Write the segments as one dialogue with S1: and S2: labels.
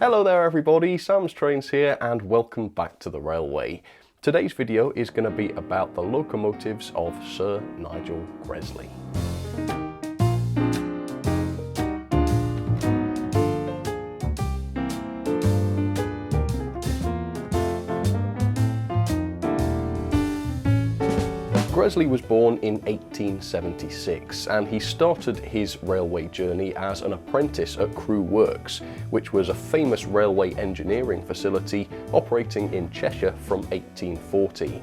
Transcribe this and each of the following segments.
S1: Hello there everybody, Sam's Trains here and welcome back to the railway. Today's video is going to be about the locomotives of Sir Nigel Gresley. Gresley was born in 1876 and he started his railway journey as an apprentice at Crewe Works, which was a famous railway engineering facility operating in Cheshire from 1840.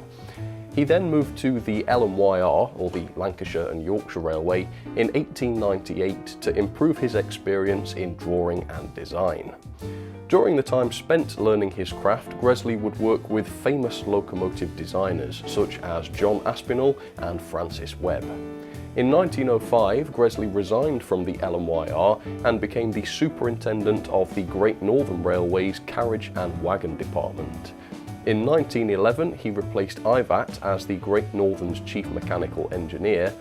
S1: He then moved to the LMYR, or the Lancashire and Yorkshire Railway, in 1898 to improve his experience in drawing and design. During the time spent learning his craft, Gresley would work with famous locomotive designers such as John Aspinall and Francis Webb. In 1905, Gresley resigned from the LMYR and became the superintendent of the Great Northern Railway's carriage and wagon department. In 1911, he replaced Ivat as the Great Northern's chief mechanical engineer,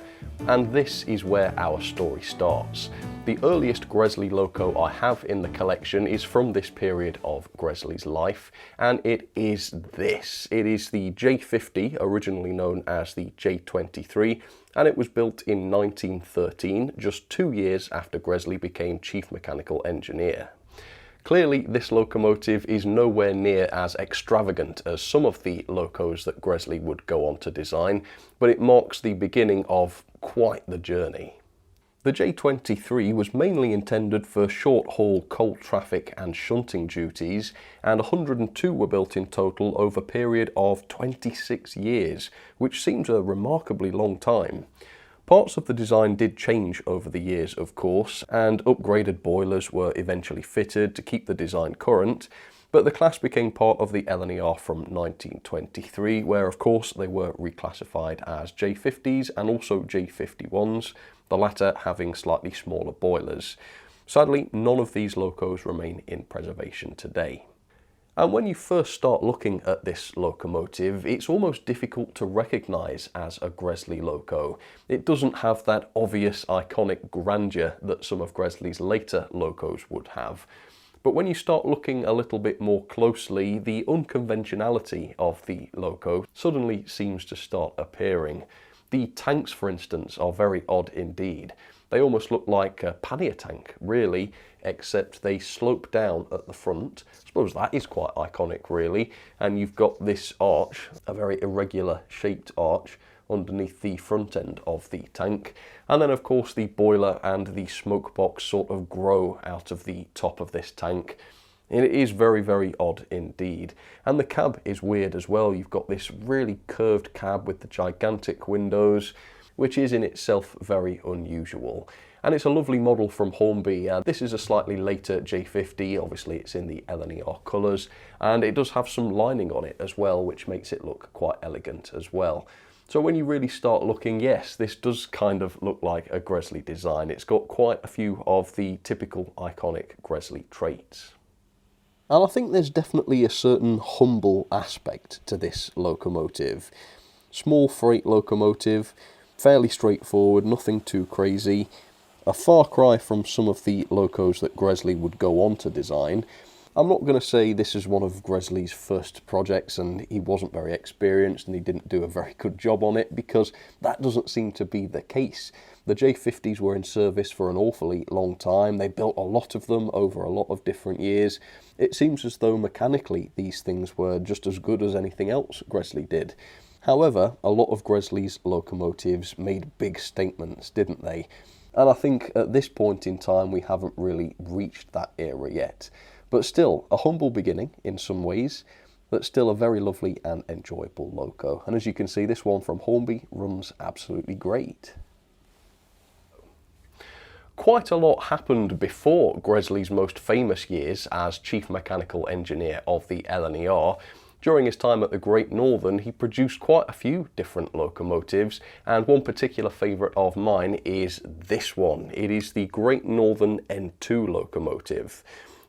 S1: and this is where our story starts. The earliest Gresley loco I have in the collection is from this period of Gresley's life, and it is this. It is the J50, originally known as the J23, and it was built in 1913, just 2 years after Gresley became chief mechanical engineer. Clearly, this locomotive is nowhere near as extravagant as some of the locos that Gresley would go on to design, but it marks the beginning of quite the journey. The J23 was mainly intended for short-haul coal traffic and shunting duties, and 102 were built in total over a period of 26 years, which seems a remarkably long time. Parts of the design did change over the years, of course, and upgraded boilers were eventually fitted to keep the design current, but the class became part of the LNER from 1923, where of course they were reclassified as J50s and also J51s, the latter having slightly smaller boilers. Sadly, none of these locos remain in preservation today. And when you first start looking at this locomotive, it's almost difficult to recognise as a Gresley loco. It doesn't have that obvious iconic grandeur that some of Gresley's later locos would have. But when you start looking a little bit more closely, the unconventionality of the loco suddenly seems to start appearing. The tanks, for instance, are very odd indeed. They almost look like a pannier tank, really, except they slope down at the front. I suppose that is quite iconic, really. And you've got this arch, a very irregular shaped arch, underneath the front end of the tank. And then, of course, the boiler and the smoke box sort of grow out of the top of this tank. And it is very, very odd indeed. And the cab is weird as well. You've got this really curved cab with the gigantic windows, which is in itself very unusual. And it's a lovely model from Hornby. This is a slightly later J50, obviously it's in the LNER colours, and it does have some lining on it as well, which makes it look quite elegant as well. So when you really start looking, yes, this does kind of look like a Gresley design. It's got quite a few of the typical iconic Gresley traits. And I think there's definitely a certain humble aspect to this locomotive. Small freight locomotive, fairly straightforward, nothing too crazy. A far cry from some of the locos that Gresley would go on to design. I'm not going to say this is one of Gresley's first projects and he wasn't very experienced and he didn't do a very good job on it, because that doesn't seem to be the case. The J50s were in service for an awfully long time. They built a lot of them over a lot of different years. It seems as though mechanically these things were just as good as anything else Gresley did. However, a lot of Gresley's locomotives made big statements, didn't they? And I think at this point in time we haven't really reached that era yet. But still, a humble beginning in some ways, but still a very lovely and enjoyable loco. And as you can see, this one from Hornby runs absolutely great. Quite a lot happened before Gresley's most famous years as chief mechanical engineer of the LNER. During his time at the Great Northern, he produced quite a few different locomotives, and one particular favourite of mine is this one. It is the Great Northern N2 locomotive.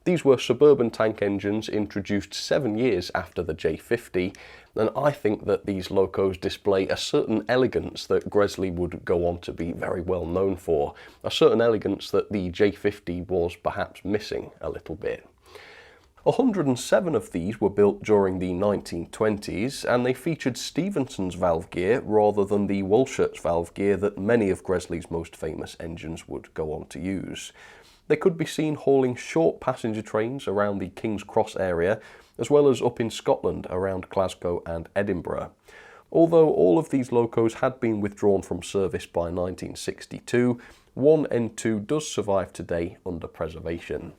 S1: These were suburban tank engines introduced 7 years after the J50, and I think that these locos display a certain elegance that Gresley would go on to be very well known for, a certain elegance that the J50 was perhaps missing a little bit. 107 of these were built during the 1920s, and they featured Stephenson's valve gear rather than the Walschaerts valve gear that many of Gresley's most famous engines would go on to use. They could be seen hauling short passenger trains around the King's Cross area, as well as up in Scotland around Glasgow and Edinburgh. Although all of these locos had been withdrawn from service by 1962, one N2 does survive today under preservation.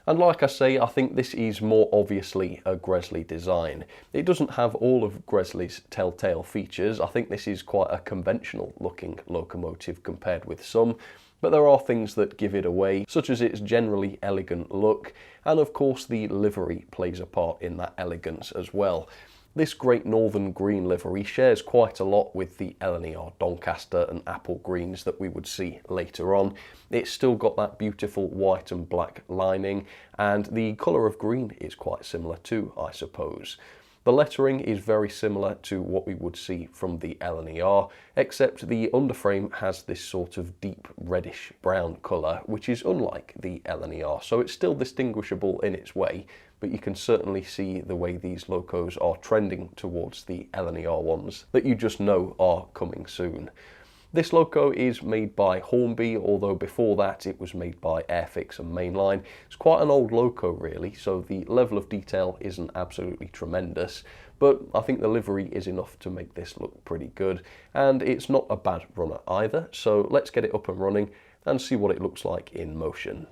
S1: And like I say, I think this is more obviously a Gresley design. It doesn't have all of Gresley's telltale features. I think this is quite a conventional looking locomotive compared with some, but there are things that give it away, such as its generally elegant look, and of course the livery plays a part in that elegance as well. This Great Northern green livery shares quite a lot with the LNER Doncaster and apple greens that we would see later on. It's still got that beautiful white and black lining, and the colour of green is quite similar too, I suppose. The lettering is very similar to what we would see from the LNER, except the underframe has this sort of deep reddish brown colour, which is unlike the LNER, so it's still distinguishable in its way, but you can certainly see the way these locos are trending towards the LNER ones that you just know are coming soon. This loco is made by Hornby, although before that it was made by Airfix and Mainline. It's quite an old loco really, so the level of detail isn't absolutely tremendous, but I think the livery is enough to make this look pretty good, and it's not a bad runner either, so let's get it up and running and see what it looks like in motion.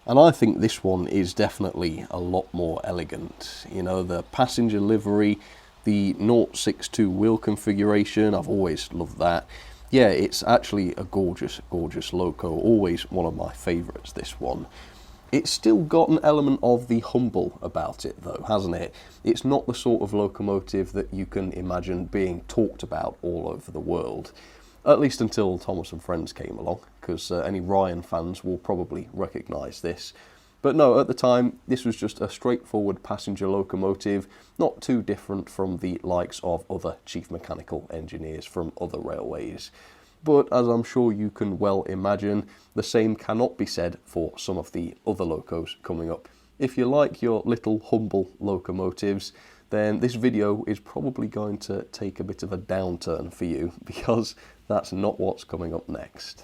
S1: And I think this one is definitely a lot more elegant. You know, the passenger livery, the 062 wheel configuration, I've always loved that. Yeah, it's actually a gorgeous, gorgeous loco. Always one of my favourites, this one. It's still got an element of the humble about it though, hasn't it? It's not the sort of locomotive that you can imagine being talked about all over the world. At least until Thomas and Friends came along, because any Ryan fans will probably recognise this. But no, at the time, this was just a straightforward passenger locomotive, not too different from the likes of other chief mechanical engineers from other railways. But as I'm sure you can well imagine, the same cannot be said for some of the other locos coming up. If you like your little humble locomotives, then this video is probably going to take a bit of a downturn for you, because that's not what's coming up next.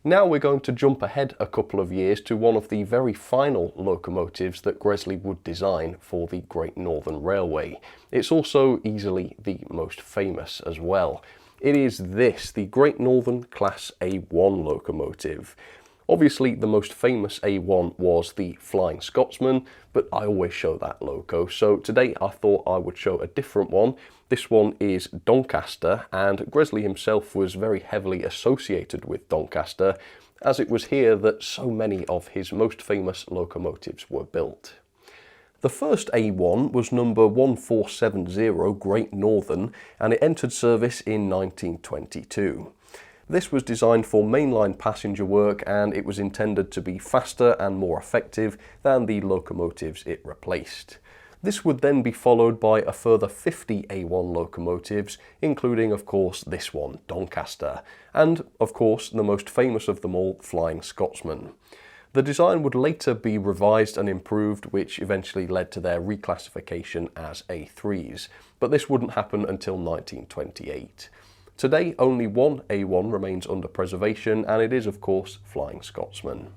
S1: Now we're going to jump ahead a couple of years to one of the very final locomotives that Gresley would design for the Great Northern Railway. It's also easily the most famous as well. It is this, the Great Northern Class A1 locomotive. Obviously the most famous A1 was the Flying Scotsman, but I always show that loco, so today I thought I would show a different one. This one is Doncaster, and Gresley himself was very heavily associated with Doncaster, as it was here that so many of his most famous locomotives were built. The first A1 was number 1470 Great Northern, and it entered service in 1922. This was designed for mainline passenger work, and it was intended to be faster and more effective than the locomotives it replaced. This would then be followed by a further 50 A1 locomotives, including of course this one, Doncaster, and of course the most famous of them all, Flying Scotsman. The design would later be revised and improved, which eventually led to their reclassification as A3s, but this wouldn't happen until 1928. Today, only one A1 remains under preservation, and it is, of course, Flying Scotsman.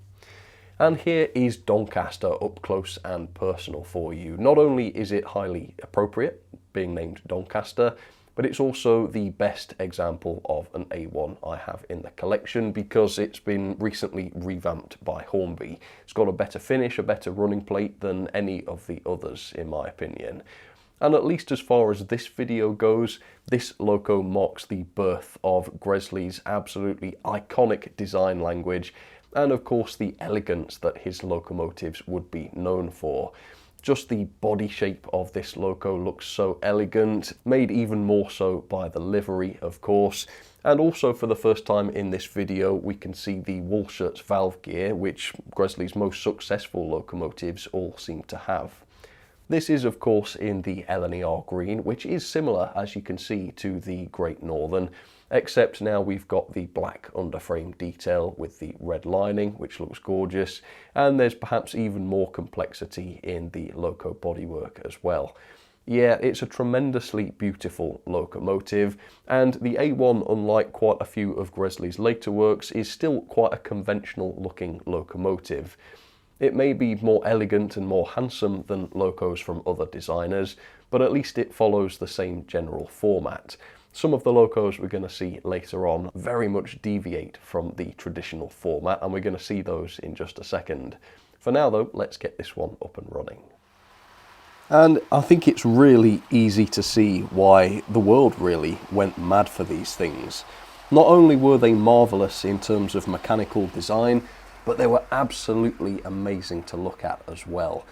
S1: And here is Doncaster up close and personal for you. Not only is it highly appropriate, being named Doncaster, but it's also the best example of an A1 I have in the collection, because it's been recently revamped by Hornby. It's got a better finish, a better running plate than any of the others, in my opinion. And at least as far as this video goes, this loco marks the birth of Gresley's absolutely iconic design language, and of course the elegance that his locomotives would be known for. Just the body shape of this loco looks so elegant, made even more so by the livery of course, and also for the first time in this video we can see the Walschaerts valve gear, which Gresley's most successful locomotives all seem to have. This is of course in the LNER green, which is similar, as you can see, to the Great Northern, except now we've got the black underframe detail with the red lining, which looks gorgeous, and there's perhaps even more complexity in the Loco bodywork as well. Yeah, it's a tremendously beautiful locomotive, and the A1, unlike quite a few of Gresley's later works, is still quite a conventional looking locomotive. It may be more elegant and more handsome than Locos from other designers, but at least it follows the same general format. Some of the Locos we're going to see later on very much deviate from the traditional format, and we're going to see those in just a second. For now though, let's get this one up and running. And I think it's really easy to see why the world really went mad for these things. Not only were they marvellous in terms of mechanical design, but they were absolutely amazing to look at as well.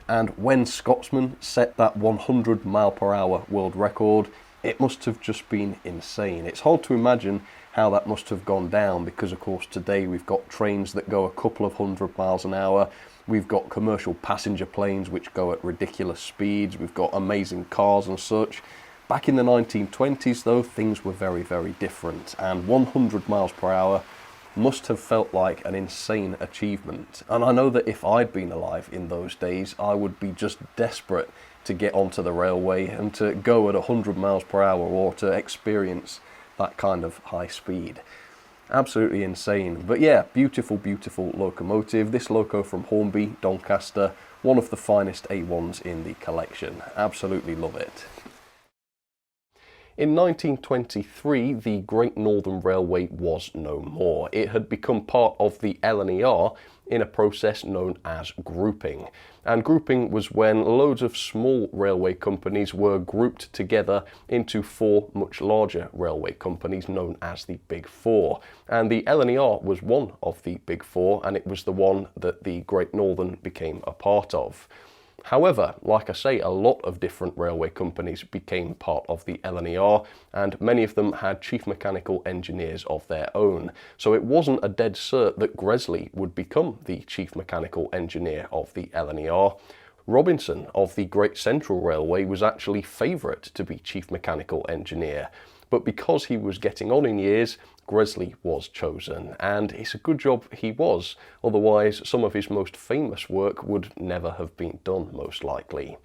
S1: And when Scotsman set that 100 mph world record, it must have just been insane. It's hard to imagine how that must have gone down, because of course today we've got trains that go a couple of 100 miles an hour. We've got commercial passenger planes which go at ridiculous speeds. We've got amazing cars and such. Back in the 1920s though, things were very, very different, and 100 miles per hour must have felt like an insane achievement. And I know that if I'd been alive in those days, I would be just desperate to get onto the railway and to go at 100 miles per hour or to experience that kind of high speed. Absolutely insane. But yeah, beautiful, beautiful locomotive. This Loco from Hornby, Doncaster, one of the finest A1s in the collection. Absolutely love it. In 1923, the Great Northern Railway was no more. It had become part of the LNER in a process known as grouping. And grouping was when loads of small railway companies were grouped together into 4 much larger railway companies known as the Big Four. And the LNER was one of the Big Four, and it was the one that the Great Northern became a part of. However, like I say, a lot of different railway companies became part of the LNER, and many of them had chief mechanical engineers of their own. So it wasn't a dead cert that Gresley would become the chief mechanical engineer of the LNER. Robinson of the Great Central Railway was actually favourite to be chief mechanical engineer, but because he was getting on in years, Gresley was chosen, and it's a good job he was, otherwise some of his most famous work would never have been done, most likely.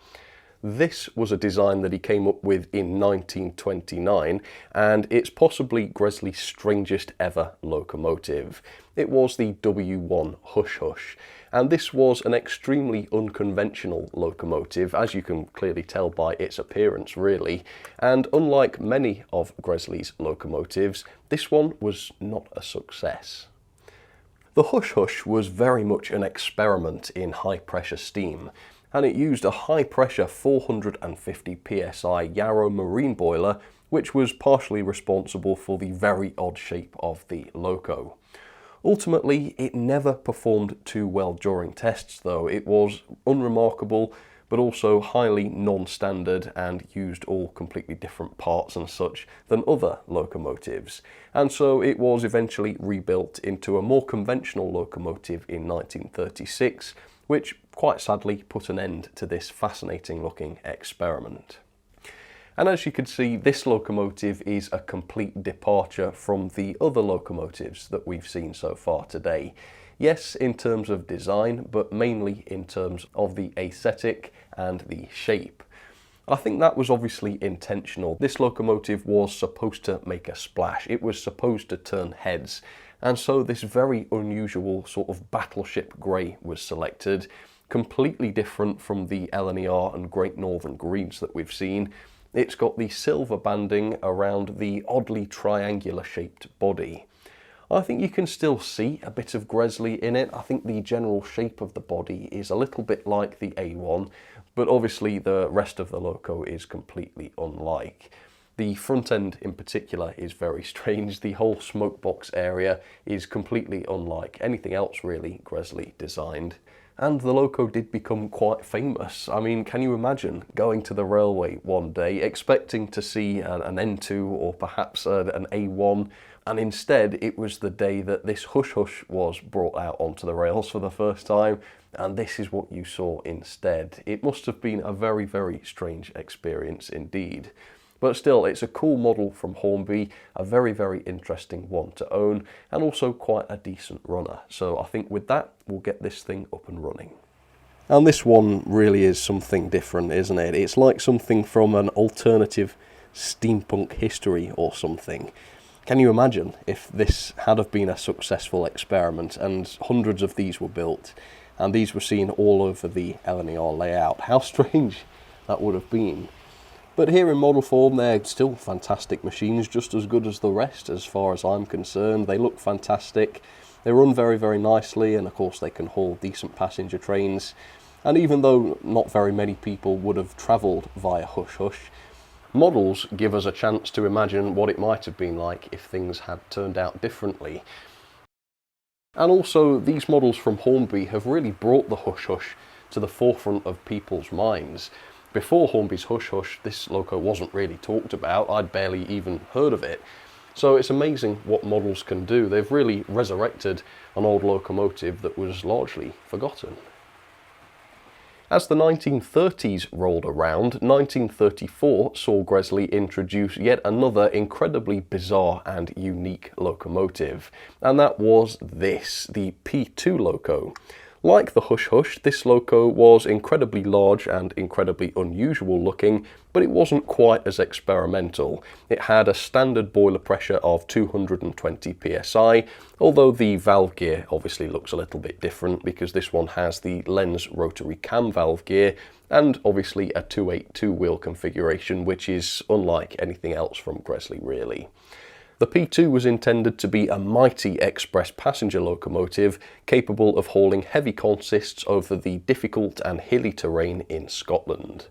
S1: This was a design that he came up with in 1929, and it's possibly Gresley's strangest ever locomotive. It was the W1 Hush Hush, and this was an extremely unconventional locomotive, as you can clearly tell by its appearance really, and unlike many of Gresley's locomotives, this one was not a success. The Hush Hush was very much an experiment in high pressure steam, and it used a high pressure 450 psi Yarrow marine boiler, which was partially responsible for the very odd shape of the Loco. Ultimately, it never performed too well during tests though. It was unremarkable, but also highly non-standard and used all completely different parts and such than other locomotives. And so it was eventually rebuilt into a more conventional locomotive in 1936, which quite sadly put an end to this fascinating looking experiment. And as you can see, this locomotive is a complete departure from the other locomotives that we've seen so far today. Yes, in terms of design, but mainly in terms of the aesthetic and the shape. I think that was obviously intentional. This locomotive was supposed to make a splash. It was supposed to turn heads. And so this very unusual sort of battleship grey was selected, completely different from the LNER and Great Northern Greens that we've seen. It's got the silver banding around the oddly triangular shaped body. I think you can still see a bit of Gresley in it. I think the general shape of the body is a little bit like the A1, but obviously the rest of the Loco is completely unlike. The front end in particular is very strange. The whole smoke box area is completely unlike anything else really Gresley designed. And the Loco did become quite famous. I mean, can you imagine going to the railway one day expecting to see an N2 or perhaps an A1, and instead it was the day that this Hush Hush was brought out onto the rails for the first time, and this is what you saw instead. It must have been a very, very strange experience indeed. But still, it's a cool model from Hornby, a very, very interesting one to own, and also quite a decent runner. So I think with that, we'll get this thing up and running. And this one really is something different, isn't it? It's like something from an alternative steampunk history or something. Can you imagine if this had have been a successful experiment and hundreds of these were built and these were seen all over the LNER layout? How strange that would have been. But here in model form, they're still fantastic machines, just as good as the rest as far as I'm concerned. They look fantastic, they run very, very nicely, and of course they can haul decent passenger trains. And even though not very many people would have travelled via Hush Hush, models give us a chance to imagine what it might have been like if things had turned out differently. And also, these models from Hornby have really brought the Hush Hush to the forefront of people's minds. Before Hornby's Hush Hush, this Loco wasn't really talked about. I'd barely even heard of it. So it's amazing what models can do. They've really resurrected an old locomotive that was largely forgotten. As the 1930s rolled around, 1934 saw Gresley introduce yet another incredibly bizarre and unique locomotive. And that was this, the P2 Loco. Like the Hush Hush, this Loco was incredibly large and incredibly unusual looking, but it wasn't quite as experimental. It had a standard boiler pressure of 220 psi, although the valve gear obviously looks a little bit different because this one has the Lenz rotary cam valve gear and obviously a 282 wheel configuration, which is unlike anything else from Gresley really. The P2 was intended to be a mighty express passenger locomotive capable of hauling heavy consists over the difficult and hilly terrain in Scotland.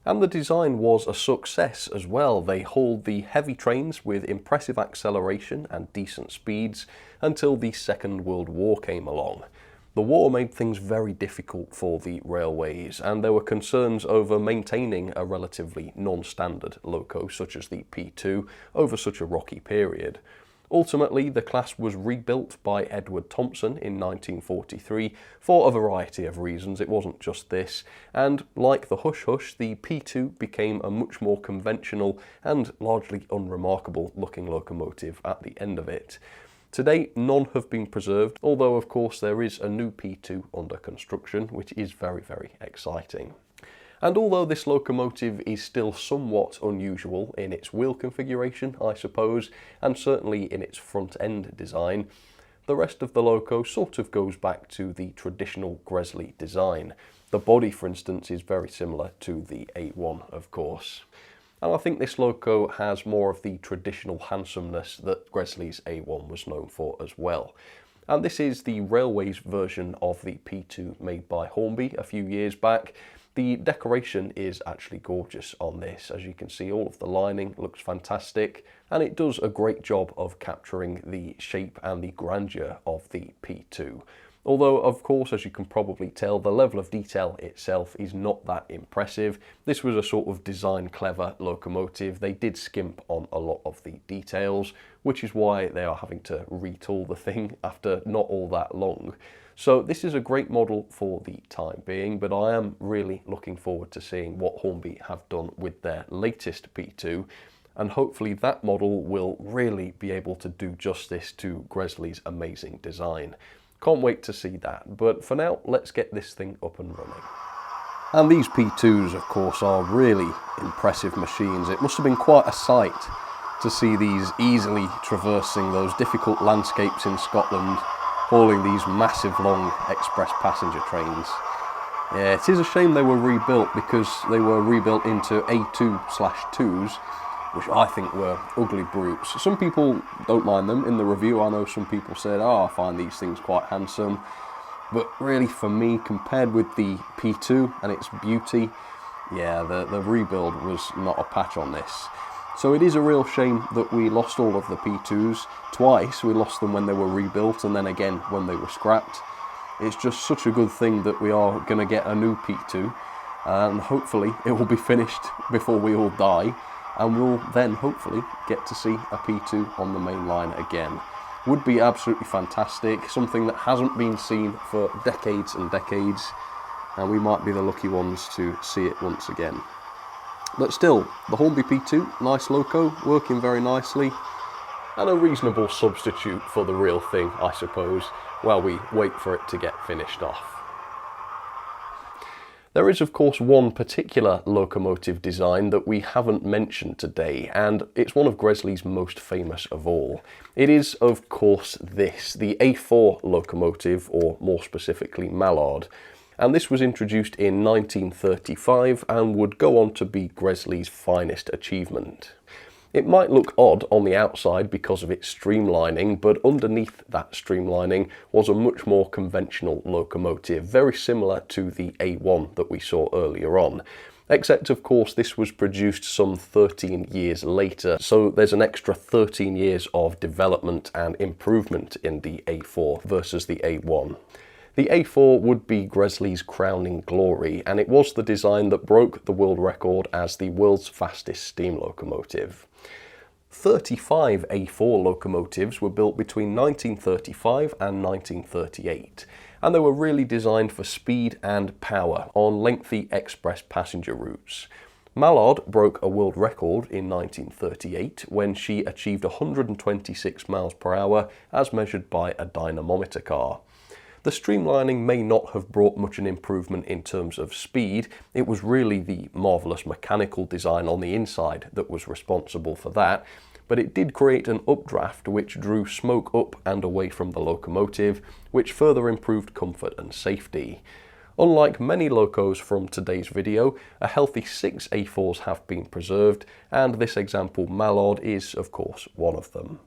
S1: And the design was a success as well. They hauled the heavy trains with impressive acceleration and decent speeds until the Second World War came along. The war made things very difficult for the railways, and there were concerns over maintaining a relatively non-standard loco such as the P2 over such a rocky period. Ultimately, the class was rebuilt by Edward Thompson in 1943 for a variety of reasons. It wasn't just this, and like the Hush Hush, the P2 became a much more conventional and largely unremarkable looking locomotive at the end of it. Today, none have been preserved, although of course there is a new P2 under construction, which is very, very exciting. And although this locomotive is still somewhat unusual in its wheel configuration, I suppose, and certainly in its front end design, the rest of the Loco sort of goes back to the traditional Gresley design. The body, for instance, is very similar to the A1, of course. And I think this Loco has more of the traditional handsomeness that Gresley's A1 was known for as well. And this is the Railways version of the P2 made by Hornby a few years back. The decoration is actually gorgeous on this. As you can see, all of the lining looks fantastic, and it does a great job of capturing the shape and the grandeur of the P2. Although, of course, as you can probably tell, the level of detail itself is not that impressive. This was a sort of design clever locomotive. They did skimp on a lot of the details, which is why they are having to retool the thing after not all that long. So this is a great model for the time being, but I am really looking forward to seeing what Hornby have done with their latest P2, and hopefully that model will really be able to do justice to Gresley's amazing design. Can't wait to see that, but for now, let's get this thing up and running. And these P2s, of course, are really impressive machines. It must have been quite a sight to see these easily traversing those difficult landscapes in Scotland, hauling these massive long express passenger trains. Yeah, it is a shame they were rebuilt because they were rebuilt into A2/2s, which I think were ugly brutes. Some people don't mind them. In the review, I know some people said, oh, I find these things quite handsome. But really, for me, compared with the P2 and its beauty, yeah, the rebuild was not a patch on this. So it is a real shame that we lost all of the P2s twice. We lost them when they were rebuilt and then again when they were scrapped. It's just such a good thing that we are going to get a new P2, and hopefully it will be finished before we all die. And we'll then hopefully get to see a P2 on the main line again. Would be absolutely fantastic, something that hasn't been seen for decades and decades, and we might be the lucky ones to see it once again. But still, the Hornby P2, nice loco, working very nicely, and a reasonable substitute for the real thing, I suppose, while we wait for it to get finished off. There is of course one particular locomotive design that we haven't mentioned today, and it's one of Gresley's most famous of all. It is of course this, the A4 locomotive, or more specifically Mallard. And this was introduced in 1935 and would go on to be Gresley's finest achievement. It might look odd on the outside because of its streamlining, but underneath that streamlining was a much more conventional locomotive, very similar to the A1 that we saw earlier on. Except of course this was produced some 13 years later, so there's an extra 13 years of development and improvement in the A4 versus the A1. The A4 would be Gresley's crowning glory, and it was the design that broke the world record as the world's fastest steam locomotive. 35 A4 locomotives were built between 1935 and 1938, and they were really designed for speed and power on lengthy express passenger routes. Mallard broke a world record in 1938 when she achieved 126 miles per hour as measured by a dynamometer car. The streamlining may not have brought much an improvement in terms of speed. It was really the Marvellous mechanical design on the inside that was responsible for that, but it did create an updraft which drew smoke up and away from the locomotive, which further improved comfort and safety. Unlike many locos from today's video, a healthy 6 A4s have been preserved, and this example Mallard is of course one of them.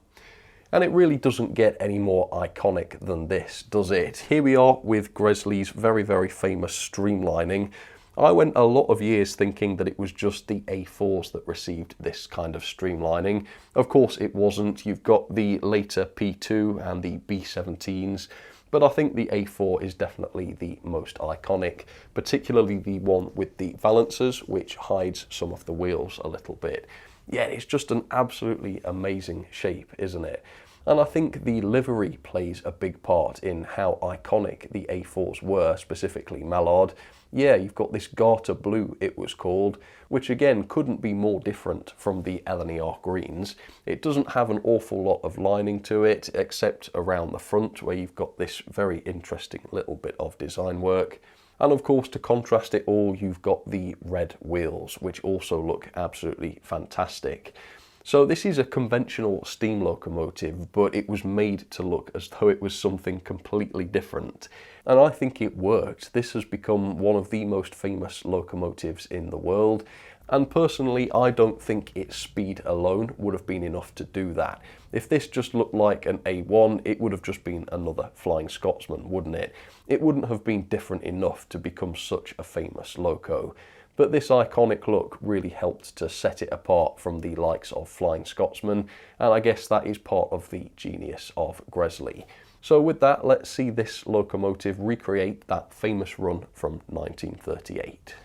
S1: And it really doesn't get any more iconic than this, does it? Here we are with Gresley's very, very famous streamlining. I went a lot of years thinking that it was just the A4s that received this kind of streamlining. Of course it wasn't. You've got the later P2 and the B17s, but I think the A4 is definitely the most iconic, particularly the one with the valancers, which hides some of the wheels a little bit. Yeah, it's just an absolutely amazing shape, isn't it? And I think the livery plays a big part in how iconic the A4s were, specifically Mallard. Yeah, you've got this garter blue, it was called, which again couldn't be more different from the LNER greens. It doesn't have an awful lot of lining to it, except around the front where you've got this very interesting little bit of design work. And of course, to contrast it all, you've got the red wheels, which also look absolutely fantastic. So this is a conventional steam locomotive, but it was made to look as though it was something completely different. And I think it worked. This has become one of the most famous locomotives in the world. And personally, I don't think its speed alone would have been enough to do that. If this just looked like an A1, it would have just been another Flying Scotsman, wouldn't it? It wouldn't have been different enough to become such a famous loco. But this iconic look really helped to set it apart from the likes of Flying Scotsman, and I guess that is part of the genius of Gresley. So with that, let's see this locomotive recreate that famous run from 1938.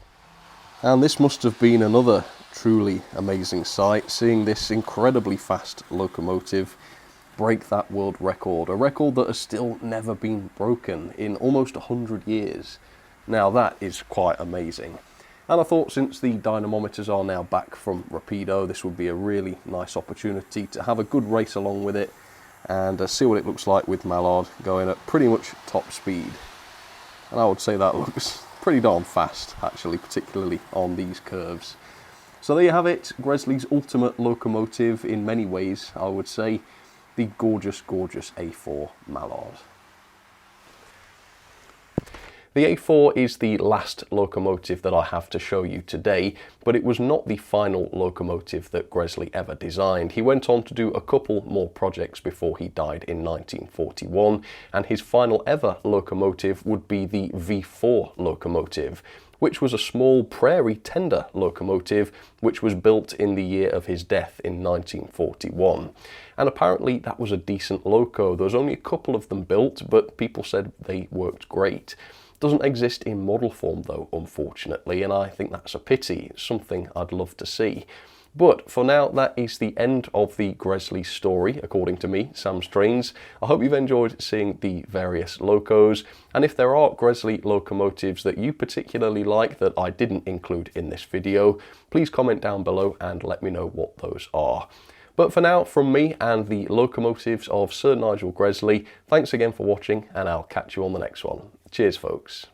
S1: And this must have been another truly amazing sight, seeing this incredibly fast locomotive break that world record, a record that has still never been broken in almost 100 years. Now that is quite amazing. And I thought since the dynamometers are now back from Rapido, this would be a really nice opportunity to have a good race along with it and see what it looks like with Mallard going at pretty much top speed. And I would say that looks pretty darn fast, actually, particularly on these curves. So there you have it, Gresley's ultimate locomotive in many ways, I would say, the gorgeous, gorgeous A4 Mallard. The A4 is the last locomotive that I have to show you today, but it was not the final locomotive that Gresley ever designed. He went on to do a couple more projects before he died in 1941, and his final ever locomotive would be the V4 locomotive, which was a small prairie tender locomotive which was built in the year of his death in 1941. And apparently that was a decent loco. There was only a couple of them built, but people said they worked great. Doesn't exist in model form though, unfortunately, and I think that's a pity. It's something I'd love to see. But for now, that is the end of the Gresley story, according to me, Sam Strains. I hope you've enjoyed seeing the various Locos, and if there are Gresley locomotives that you particularly like that I didn't include in this video, please comment down below and let me know what those are. But for now, from me and the Locomotives of Sir Nigel Gresley, thanks again for watching, and I'll catch you on the next one. Cheers, folks.